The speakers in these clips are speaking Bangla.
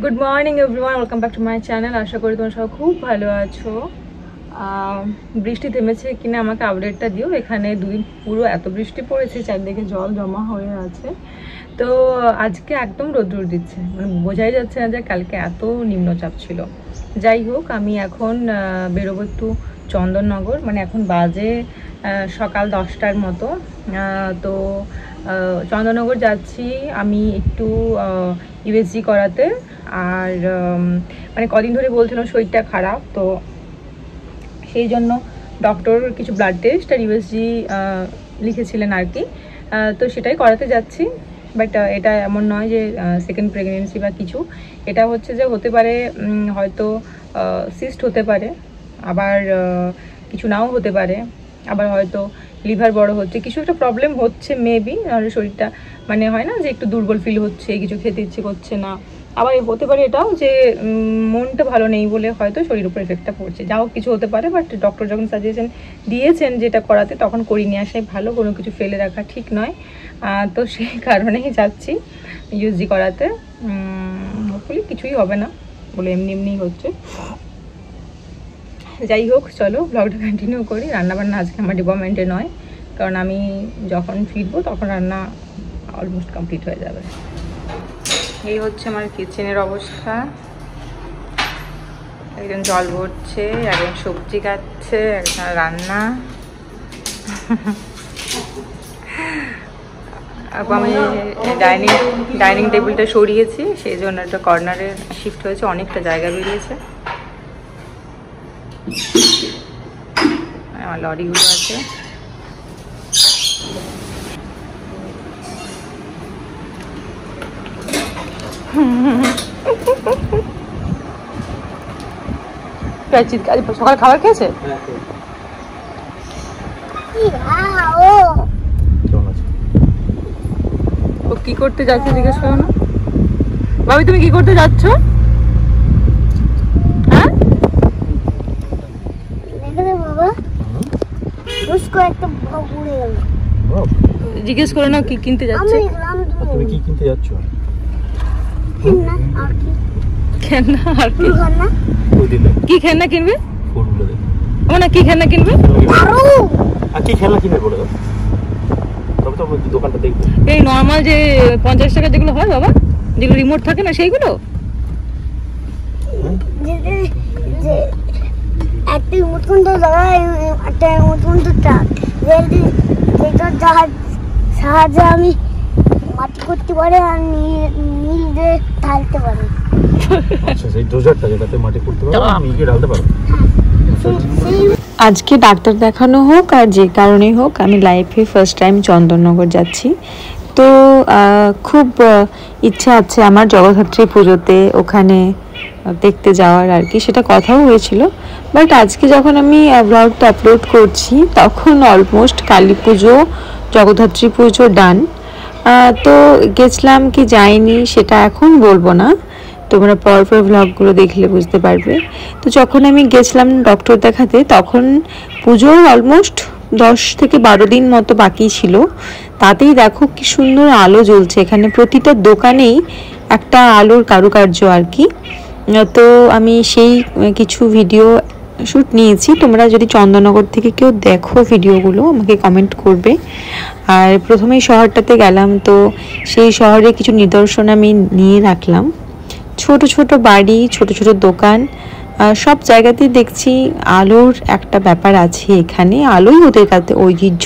Good morning everyone, welcome back to my channel. আশা করি তোমরা সবাই খুব ভালো আছো। বৃষ্টি থেমেছে কিনা আমাকে আপডেটটা দিও। এখানে দুদিন পুরো এত বৃষ্টি পড়েছে, চারদিকে জল জমা হয়ে আছে। তো আজকে একদম রোদ্র দিচ্ছে, মানে বোঝাই যাচ্ছে না যে কালকে এত নিম্নচাপ ছিল। যাই হোক, আমি এখন বেরোবো একটু চন্দননগর, মানে এখন বাজে সকাল 10টার মতো। তো চন্দননগর যাচ্ছি আমি একটু ইউএসজি করাতে। আর মানে কদিন ধরে বলছিলাম শরীরটা খারাপ, তো সেই জন্য ডক্টর কিছু ব্লাড টেস্ট আর ইউএসজি লিখেছিলেন আর কি। তো সেটাই করাতে যাচ্ছি। বাট এটা এমন নয় যে সেকেন্ড প্রেগনেন্সি বা কিছু, এটা হচ্ছে যে হতে পারে হয়তো সিস্ট হতে পারে, আবার কিছু নাও হতে পারে, আবার হয়তো লিভার বড় হচ্ছে, কিছু একটা প্রবলেম হচ্ছে মেবি। নাহলে শরীরটা মানে হয় না যে একটু দুর্বল ফিল হচ্ছে, কিছু খেতে ইচ্ছে করছে না। আবার হতে পারে এটাও যে মনটা ভালো নেই বলে হয়তো শরীরের উপর এফেক্টটা পড়ছে, যাও কিছু হতে পারে। বাট ডক্টর যখন সাজেশন দিয়েছেন যেটা করাতে, তখন করিয়ে নিয়ে আসাই ভালো, কোনো কিছু ফেলে রাখা ঠিক নয়। তো সেই কারণেই যাচ্ছি ইউএসজি করাতে। হোপফুলি কিছুই হবে না বলে এমনি এমনিই হচ্ছে। যাই হোক, চলো ব্লগটা কন্টিনিউ করি। রান্নাবান্না আজকে আমার ডিপার্টমেন্টে নয়, কারণ আমি যখন ফিরবো তখন রান্না অলমোস্ট কমপ্লিট হয়ে যাবে। এই হচ্ছে আমার কিচেনের অবস্থা। একজন জল ভরছে, একজন সবজি কাটছে, একজন রান্না। আমি ডাইনিং টেবিলটা সরিয়েছি, সেই জন্য একটা কর্নারে শিফট হয়েছে, অনেকটা জায়গা বেরিয়েছে। আমার লরিগুলো আছে। সকাল খাবার খেয়েছে? ও কি করতে যাচ্ছে জিজ্ঞেস করো না। ভাবি তুমি কি করতে যাচ্ছ? হ্যাঁ জিজ্ঞেস করো না কি কিনতে যাচ্ছে। তুমি কি কিনতে যাচ্ছ? খেলনা আর কি? কি খেলনা কিনবে? না কি খেলনা কিনবে? কি খেলনা কিনবে বলে দাও, তবে তো দোকানটা দেখবো। এই নর্মাল যে 50 টাকা যেগুলো হয় বাবা, যেগুলো রিমোট থাকে না, সেইগুলো। একটা মুটকুন্ড লাগাই, একটা মুটকুন্ড ট্রাক, যেটার সাহায্যে আমি মাটি করতে পারি আর নীল দিয়ে ঢালতে পারি। আচ্ছা, সেই ডোজারটা যেটাতে মাটি করতে পারো, আমি কি ঢালতে পারো? আজকে ডাক্তার দেখানো হোক আর যে কারণেই হোক, আমি লাইফে ফার্স্ট টাইম চন্দননগর যাচ্ছি। তো খুব ইচ্ছা আছে আমার জগদ্ধাত্রী পুজোতে ওখানে দেখতে যাওয়ার আর কি, সেটা কথাও হয়েছিল। বাট আজকে যখন আমি ব্লগটা আপলোড করছি তখন অলমোস্ট কালী পুজো, জগদ্ধাত্রী পুজো ডান। তো গেছিলাম কি যাইনি সেটা এখন বলবো না, তোমরা পরপর ব্লগগুলো দেখলে বুঝতে পারবে। তো যখন আমি গেছিলাম ডক্টর দেখাতে, তখন পুজোর অলমোস্ট 10 থেকে 12 দিন মতো বাকি ছিল। তাতেই দেখো কি সুন্দর আলো জ্বলছে এখানে, প্রতিটা দোকানেই একটা আলোর কারুকার্য আর কি। তো আমি সেই কিছু ভিডিও শ্যুট নিয়েছি। তোমরা যদি চন্দননগর থেকে কেউ দেখো ভিডিওগুলো, আমাকে কমেন্ট করবে। আর প্রথমেই শহরটাতে গেলাম, তো সেই শহরে কিছু নিদর্শন আমি নিয়ে রাখলাম। ছোট ছোট বাড়ি, ছোট ছোট দোকান, সব জায়গাতেই দেখছি আলোর একটা ব্যাপার আছে এখানে, আলোই ওদের কাছে ঐতিহ্য।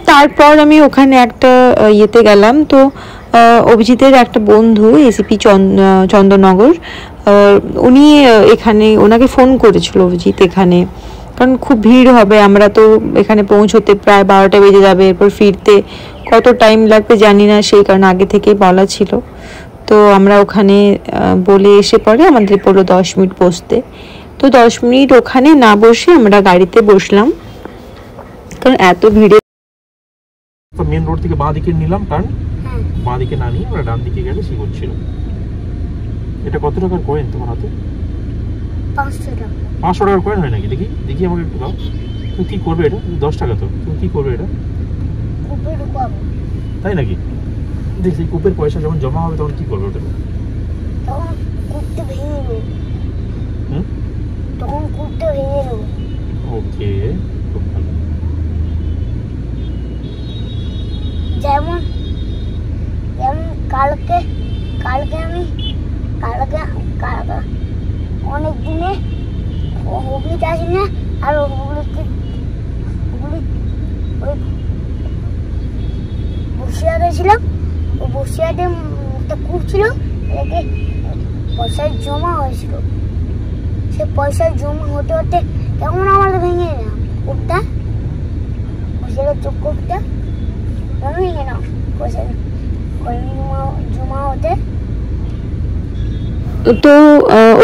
তারপর আমি ওখানে একটা ইয়েতে গেলাম, তো অভিজিতের একটা বন্ধু এসিপি চন্দননগর, উনি এখানে, ওনাকে ফোন করেছিল অভিজিৎ এখানে, কারণ খুব ভিড় হবে, আমরা তো এখানে পৌঁছতে প্রায় 12টা বেজে যাবে, এরপর ফিরতে কত টাইম লাগবে জানি না, সেই কারণে আগে থেকেই বলা ছিল। তো আমরা ওখানে বলে এসে পরে আমাদের পড়লো 10 মিনিট বসতে। তো 10 মিনিট ওখানে না বসে আমরা গাড়িতে বসলাম, কারণ এত ভিড়ে। মেন রোড থেকে বাঁ দিকে নিলাম, কারণ বাঁ দিকে না নিয়ে আমরা ডান দিকে গেলে সে করছিল। এটা কত টাকার কয়েন তোমার হাতে? 500 টাকা। 500 টাকার কয়েন হয় নাকি? দেখি দেখি আমাকে একটু দাও। তুমি কি করবে এটা? 10 টাকা তো, তুমি কি করবে এটা? তাই নাকি? দেখি কূপের পয়সা যখন জমা হবে তখন কি করবে ওটা? তখন কালকে অনেক দিনে হুগলিতে আসি না, আর হুগলি ওই বসিয়াতে ছিলাম। ও বসিয়াতে একটা কূপ ছিল, পয়সা জমা হয়েছিল। সে পয়সা জমা হতে হতে কেমন আমার ভেঙে না কূপটা, বসিয়াতে চোখ কূপটা ভেঙে না পয়সা জমা হতে। তো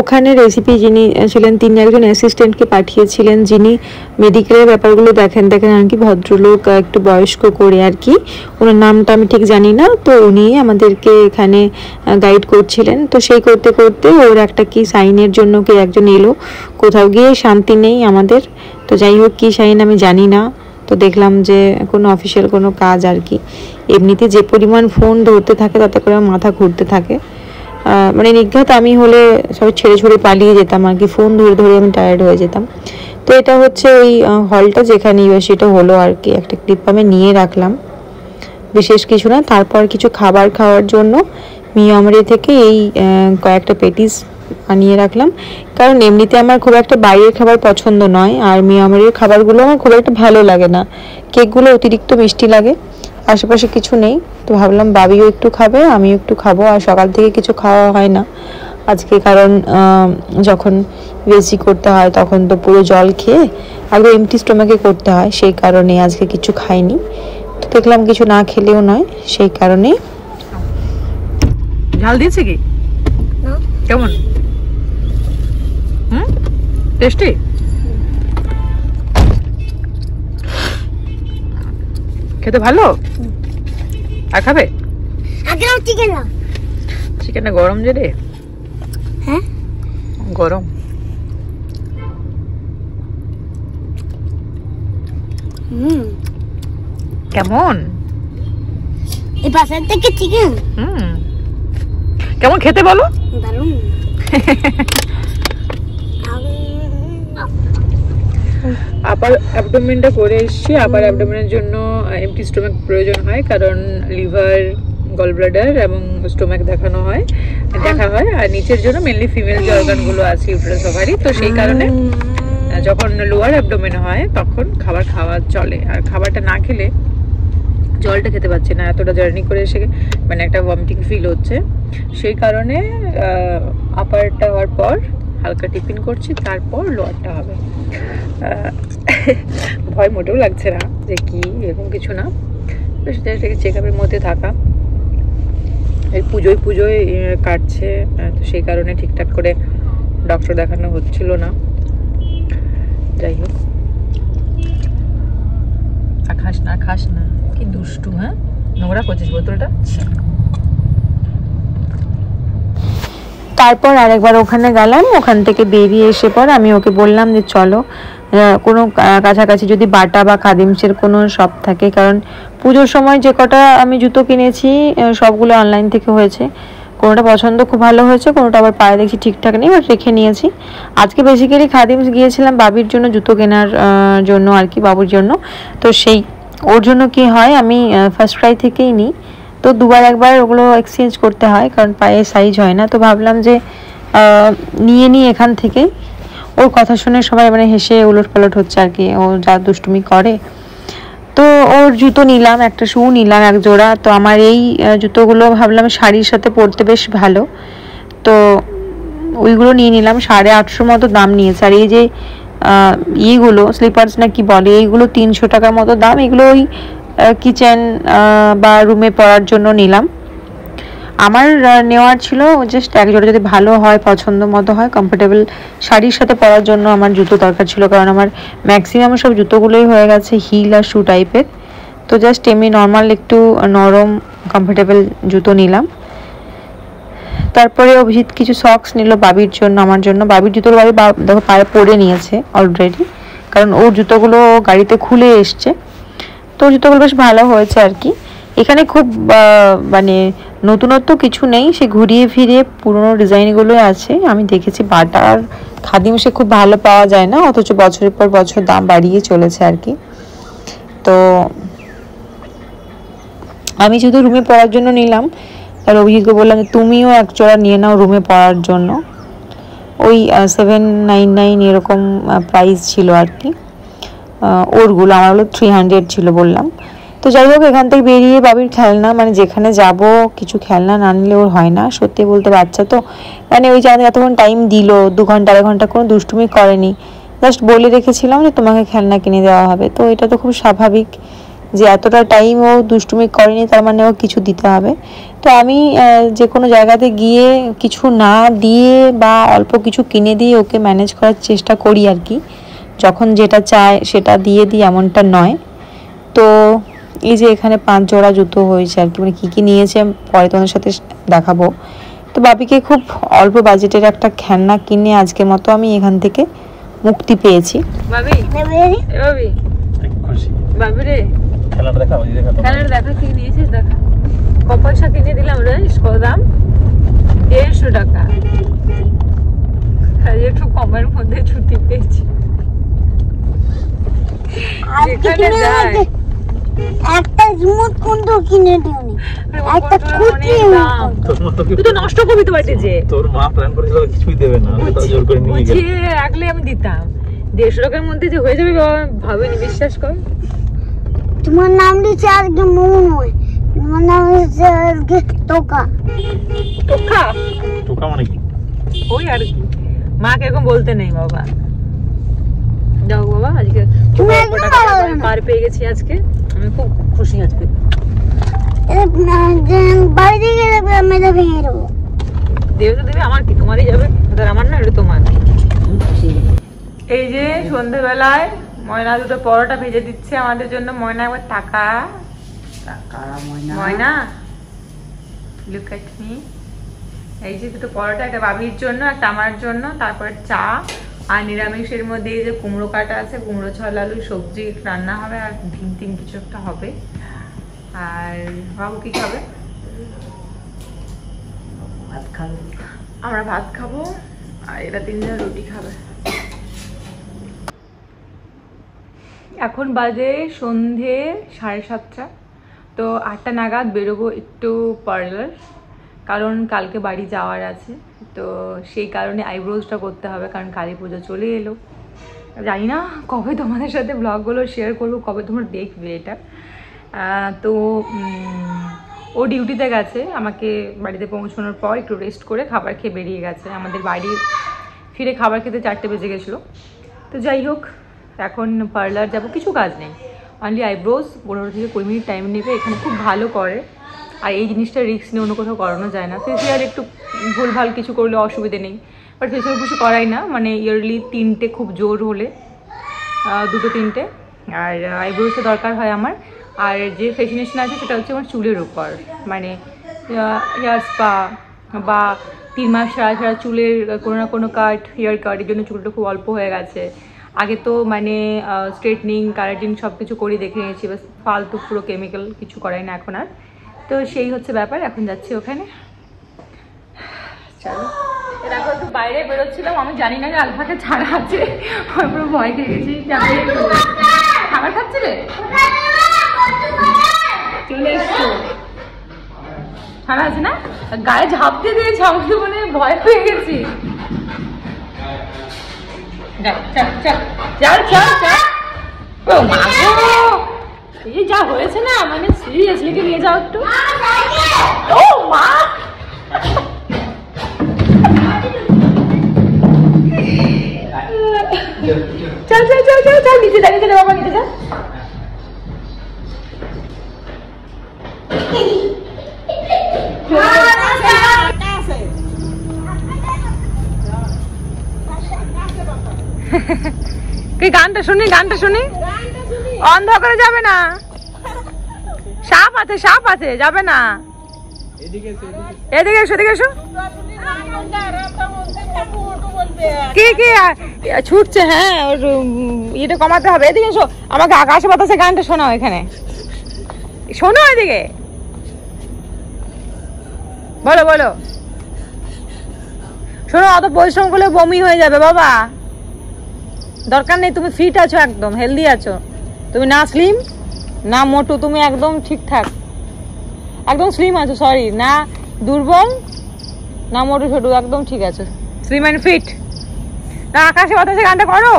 ওখানে রেসিপি যিনি ছিলেন তিনি একজন অ্যাসিস্ট্যান্টকে পাঠিয়েছিলেন, যিনি মেডিকেলের ব্যাপারগুলো দেখেন আর কি, ভদ্রলোক, একটু বয়স্ক করে আর কি, ওনার নামটা আমি ঠিক জানি না। তো উনি আমাদেরকে এখানে গাইড করছিলেন। তো সেই করতে করতে ওর একটা কি সাইনের জন্য কে একজন এলো, কোথাও গিয়ে শান্তি নেই আমাদের। তো যাই হোক কী সাইন আমি জানি না। তো দেখলাম যে কোনো অফিসিয়াল কোনো কাজ আর কি। এমনিতে যে পরিমাণ ফোন ধরতে থাকে তাতে করে মাথা ঘুরতে থাকে, মানে নিঘাত আমি হলে সব ছেড়ে ছুড়ে পালিয়ে যেতাম আর কি, ফোন ধরে ধরে আমি টায়ার্ড হয়ে যেতাম। তো এটা হচ্ছে ওই হলটা যেখানে ইউএসসিটা হলো আর কি। একটা ক্লিপ আমি নিয়ে রাখলাম, বিশেষ কিছু না। তারপর কিছু খাবার খাওয়ার জন্য মিয়ামরি থেকে এই কয়েকটা পেটিস আনিয়ে রাখলাম, কারণ এমনিতে আমার খুব একটা বাইরের খাবার পছন্দ নয়, আর মিয়ামরির খাবারগুলো আমার খুব একটা ভালো লাগে না। কেকগুলো অতিরিক্ত মিষ্টি লাগে, আশেপাশে কিছু নেই। তো ভাবলাম বাবিও একটু খাবে, আমিও একটু খাবো। আর সকাল থেকে কিছু খাওয়া হয় না আজকে, কারণ যখন বেশি করতে হয় তখন তো পুরো জল খেয়ে একদম এমটি স্টোমাকে করতে হয়, সেই কারণে আজকে কিছু খাইনি। তো দেখলাম কিছু না খেলেও নয়, সেই কারণে। ঝাল দিয়েছে কি? কেমন? টেস্টি? খেতে ভালো? আর খাবে? চিকেনটা গরম যে রে। হ্যাঁ গরম। কেমন? এই পাশের থেকে চিকেন কেমন খেতে বলো? দারুণ। আপার অ্যাবডোমেনটা করে এসেছি। আপার অ্যাবডোমেনের জন্য এমটি স্টোমাক প্রয়োজন হয়, কারণ লিভার, গল ব্লাডার এবং স্টোমাক দেখা হয়। আর নিচের জন্য মেনলি ফিমেল যে অর্গানগুলো আছে, ইউটেরাস, ওভারি, তো সেই কারণে যখন লোয়ার অ্যাবডোমেন হয় তখন খাবার খাওয়া চলে। আর খাবারটা না খেলে জলটা খেতে পারছে না, এতটা জার্নি করে এসে মানে একটা ভমিটিং ফিল হচ্ছে। সেই কারণে আপারটা হওয়ার পর হালকা টিফিন করছি, তারপর লোয়ারটা হবে। ভয় মোটেও লাগছে না যে কি এরকম কিছু না, সেটা চেক আপের মধ্যে থাকা। এই পুজোয় কাটছে, তো সেই কারণে ঠিকঠাক করে ডক্টর দেখানো হচ্ছিল না। যাই হোক, খাস না কি দুষ্টু, হ্যাঁ নোংরা করছিস বোতলটা। তারপর আরেকবার ওখানে গেলাম, ওখান থেকে বেরিয়ে এসে পর আমি ওকে বললাম যে চলো কোনো কাছাকাছি যদি বাটা বা খাদিমসের কোনো শপ থাকে, কারণ পুজোর সময় যে কটা আমি জুতো কিনেছি সবগুলো অনলাইন থেকে হয়েছে। কোনোটা পছন্দ খুব ভালো হয়েছে, কোনোটা আবার পায়ে দেখছি ঠিকঠাক নেই, বাট রেখে নিয়েছি। আজকে বেসিক্যালি খাদিমস গিয়েছিলাম বাবির জন্য জুতো কেনার জন্য আর কি, বাবুর জন্য। তো সেই ওর জন্য কি হয়, আমি ফার্স্ট ক্রাই থেকেই নিই, তো দুবার একবার ওগুলো এক্সচেঞ্জ করতে হয়, কারণ পায়ে সাইজ হয় না। তো ভাবলাম যে নিয়ে নিই এখান থেকে। ওর কথা শুনে সবাই মানে হেসে উলট পালট হচ্ছে আর কি, ও যা দুষ্টুমি করে। তো ওর জুতো নিলাম, একটা শু নিলাম এক জোড়া। তো আমার এই জুতোগুলো ভাবলাম শাড়ির সাথে পরতে বেশ ভালো, তো ওইগুলো নিয়ে নিলাম। 850 মতো দাম নিয়েছে। আর এই যে ইগুলো স্লিপার্স না কি বলে, এইগুলো 300 টাকার মতো দাম। এগুলো ওই কিচেন বা রুমে পরার জন্য নিলাম। আমার নেওয়ার ছিল জাস্ট এক জোড়া, যদি ভালো হয়, পছন্দ মতো হয়, কমফোর্টেবল শাড়ির সাথে পরার জন্য আমার জুতো দরকার ছিল, কারণ আমার ম্যাক্সিমাম সব জুতোগুলোই হয়ে গেছে হিল আর শু টাইপের। তো জাস্ট এমনি নর্মাল একটু নরম কমফোর্টেবল জুতো নিলাম। তারপরে অভিজিৎ কিছু সক্স নিল বাবির জন্য, আমার জন্য। বাবির জুতোগুলো বাবি দেখো পায়ে পরে নিয়েছে অলরেডি, কারণ ওর জুতোগুলো গাড়িতে খুলে এসছে। তো জুতোগুলো বেশ ভালো হয়েছে আর কি। এখানে খুব মানে নতুনত্ব কিছু নেই, সে ঘুরিয়ে ফিরিয়ে পুরনো ডিজাইনগুলোই আছে। আমি দেখেছি বাটা আর খাদিমসে খুব ভালো পাওয়া যায় না, অথচ বছরের পর বছর দাম বাড়িয়ে চলেছে আর কি। তো আমি শুধু রুমে পরার জন্য নিলাম, আর অভিজিৎকে বললাম যে তুমিও এক জোড়া নিয়ে নাও রুমে পরার জন্য। ওই 799 এরকম প্রাইস ছিল আর কি ওরগুলো, আমার হলো 300 ছিল বললাম। তো যাই হোক, এখান থেকে বেরিয়ে বাবির খেলনা, মানে যেখানে যাব কিছু খেলনা না নিলে ওর হয় না। সত্যি বলতে বাচ্চা তো, মানে ওই যে আমাদের এতক্ষণ টাইম দিল, 2 ঘন্টা 2.5 ঘন্টা কোনো দুষ্টুমি করেনি, জাস্ট বলে রেখেছিলাম যে তোমাকে খেলনা কিনে দেওয়া হবে। তো এটা তো খুব স্বাভাবিক যে এতটা টাইম ও দুষ্টুমি করেনি, তার মানে ও কিছু দিতে হবে। তো আমি যে কোনো জায়গাতে গিয়ে কিছু না দিয়ে বা অল্প কিছু কিনে দিয়ে ওকে ম্যানেজ করার চেষ্টা করি আর কি। যখন যেটা চায় সেটা দিয়ে দিই এমনটা নয়। তো এই যে এখানে 5 জোড়া জুতো হয়েছে আর কি, মানে কী কী নিয়েছে পরে তোমাদের সাথে দেখাবো। তো বাবিকে খুব অল্প বাজেটের একটা খেলনা কিনে আজকের মতো আমি এখান থেকে মুক্তি পেয়েছি। বাবি বাবি বাবি রে, খেলাটা দেখা কি নিয়েছিস দেখা। ক পয়সা কিনে দিলাম রে, কত দাম? 150 টাকা। একটু কমের মধ্যে ছুটি পেয়েছি। যেখানে যায় একটা রিমোট কন্ট্রোল কিনে দিওনি, একটা কুটি তুই তো নষ্ট করবি তো বাড়িতে যে। তোর মা প্ল্যান করেছিল কিছুই দেবে না, জোর করে নিয়ে গেল। রাখলে আমি দিতাম। 150 টাকার মধ্যে যে হয়ে যাবে বাবা, ভাবেনি, বিশ্বাস কর। তোমার নাম দিচ্ছে আজকে মৌনয়, তোমার নাম দিচ্ছে আজকে টোকা। টোকা টোকা মানে কি? ওই আর কি, মাকে এরকম বলতে নেই বাবা। যাও বাবা, আজকে পার পেয়ে গেছি আজকে, আমি খুব খুশি আজকে। বাড়িতে গেলে মেরে ভেঙে দেবো। দেবে তো দেবে, আমার কি, তোমারই যাবে, আমার না, এটা তোমার। এই যে সন্ধ্যেবেলায় ময়না দুটো পরোটা ভেজে দিচ্ছে আমাদের জন্য। ময়না একবার টাকা ময়না, লুক এট মি। এই যে দুটো পরোটা, একটা বাবির জন্য, একটা আমার জন্য, তারপর চা, আর নিরামিষের মধ্যে এই যে কুমড়ো কাটা আছে, কুমড়ো ছল আলু সবজি রান্না হবে, আর ডিম কিছু একটা হবে। আর বাবু কি খাবে? ভাত খাবে, আমরা ভাত খাবো, আর এরা 3 জন রুটি খাবে। এখন বাজে সন্ধে 7:30। তো 8টা নাগাদ বেরোবো একটু পার্লার, কারণ কালকে বাড়ি যাওয়ার আছে। তো সেই কারণে আইব্রোজটা করতে হবে, কারণ কালী পুজো চলে এলো। জানি না কবে তোমাদের সাথে ব্লগগুলো শেয়ার করবো, কবে তোমরা দেখবে এটা। তো ও ডিউটিতে গেছে, আমাকে বাড়িতে পৌঁছানোর পর একটু রেস্ট করে খাবার খেয়ে বেরিয়ে গেছে। আমাদের বাড়ি ফিরে খাবার খেতে 4টে বেজে গেছিলো। তো যাই হোক, এখন পার্লার যাব, কিছু কাজ নেই, অনলি আইব্রোজ। 15 থেকে 20 মিনিট টাইম নেবে, এখানে খুব ভালো করে। আর এই জিনিসটা রিস্ক নিয়ে অন্য কোথাও করানো যায় না। ফেসিয়াল একটু ভুলভাল কিছু করলে অসুবিধে নেই, বাট ফেসিয়াল কিছু করাই না, মানে ইয়ারলি 3টে, খুব জোর হলে 2-3টে। আর আইব্রোজটা দরকার হয় আমার। আর যে ফেসিনেশন আছে সেটা হচ্ছে আমার চুলের উপর, মানে হেয়ার স্পা বা 3 মাস ছাড়া চুলের কোনো না কোনো কাট, হেয়ার কাট, এর জন্য চুলটা খুব অল্প হয়ে গেছে। আগে তো মানে স্ট্রেটনিং, কারাটিন সব কিছু করে দেখে নিয়েছি, বাস ফালতু পুরো কেমিক্যাল কিছু করাই না এখন আর। তো সেই হচ্ছে ব্যাপার, এখন যাচ্ছি ওখানে। চলো, দেখো একটু বাইরে বেরোচ্ছিলাম, আমি জানি না যে আলফাকে ছাড়া আছে, আমি পুরো ভয় খেয়ে গেছি। খাবার খাচ্ছিলে? চলে এসছো, ছাড়া আছে না, গায়ে ঝাঁপ দিয়ে দিয়েছে, আমি তো মানে ভয় পেয়ে গেছি। এই যা হয়েছে না, মানে সিরিয়াসলি নিয়ে যাও একটু। ও মা, চল চল চল চল চল, নিচে যা, নিচে যা বাবা, নিচে যা। গানটা শুনি, গানটা শুনি। অন্ধ করে যাবে না, সাপ আছে, সাপ আছে, যাবে না। এদিকে এসো, এদিকে এসো। কি কি ছুটছে? হ্যাঁ, ওর ইয়েটা কমাতে হবে। এদিকে এসো, আমাকে আকাশে বাতাসে গানটা শোনাও, এখানে শোনো, এদিকে বলো বলো। শোনো, অত পরিশ্রম করলে বমি হয়ে যাবে বাবা, দরকার নেই। তুমি ফিট আছো, একদম হেলদি আছো, তুমি না স্লিম না মোটু, তুমি একদম ঠিকঠাক, একদম স্লিম আছো। সরি, না দুর্বল না মোটু ছোটু? একদম ঠিক আছে, স্লিম অ্যান্ড ফিট। না আকাশে বাতাসে গানটা করো,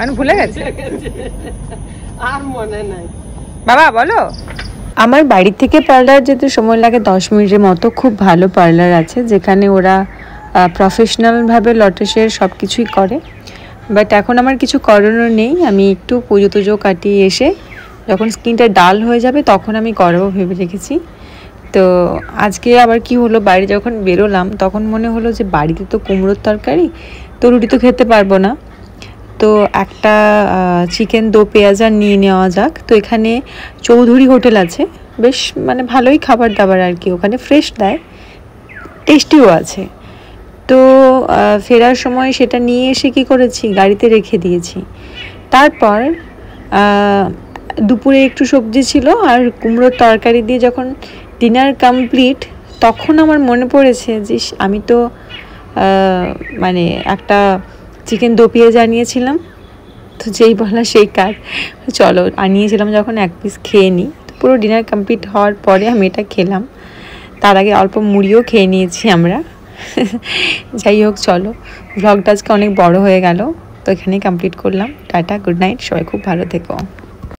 আমি ভুলে গেছি আর মনে নাই। বাবা বলো। আমার বাড়ি থেকে পার্লার যেতে সময় লাগে 10 মিনিটের মতো। খুব ভালো পার্লার আছে যেখানে ওরা প্রফেশনালভাবে লটেসের সব কিছুই করে। বাট এখন আমার কিছু করানোর নেই, আমি একটু পুজো টুজো কাটিয়ে এসে যখন স্কিনটা ডাল হয়ে যাবে তখন আমি করাবো ভেবে রেখেছি। তো আজকে আবার কি হলো, বাইরে যখন বেরোলাম তখন মনে হলো যে বাড়িতে তো কুমড়োর তরকারি, তো রুটি তো খেতে পারবো না, তো একটা চিকেন দো পেঁয়াজা নিয়ে নেওয়া যাক। তো এখানে চৌধুরী হোটেল আছে, বেশ মানে ভালোই খাবার দাবার আর কি, ওখানে ফ্রেশ দেয়, টেস্টিও আছে। তো ফেরার সময় সেটা নিয়ে এসে কী করেছি, গাড়িতে রেখে দিয়েছি। তারপর দুপুরে একটু সবজি ছিল আর কুমড়োর তরকারি দিয়ে যখন ডিনার কমপ্লিট, তখন আমার মনে পড়েছে যে আমি তো মানে একটা চিকেন দো পেঁয়াজ আনিয়েছিলাম। তো যেই বলা সেই কাজ, চলো আনিয়েছিলাম যখন এক পিস খেয়ে নিই। তো পুরো ডিনার কমপ্লিট হওয়ার পরে আমি এটা খেলাম, তার আগে অল্প মুড়িও খেয়ে নিয়েছি আমরা। যাই হোক, চলো ভ্লগটা আজকে অনেক বড় হয়ে গেল, তো এখানেই কমপ্লিট করলাম। টাটা, গুড নাইট, সবাই খুব ভালো থেকো।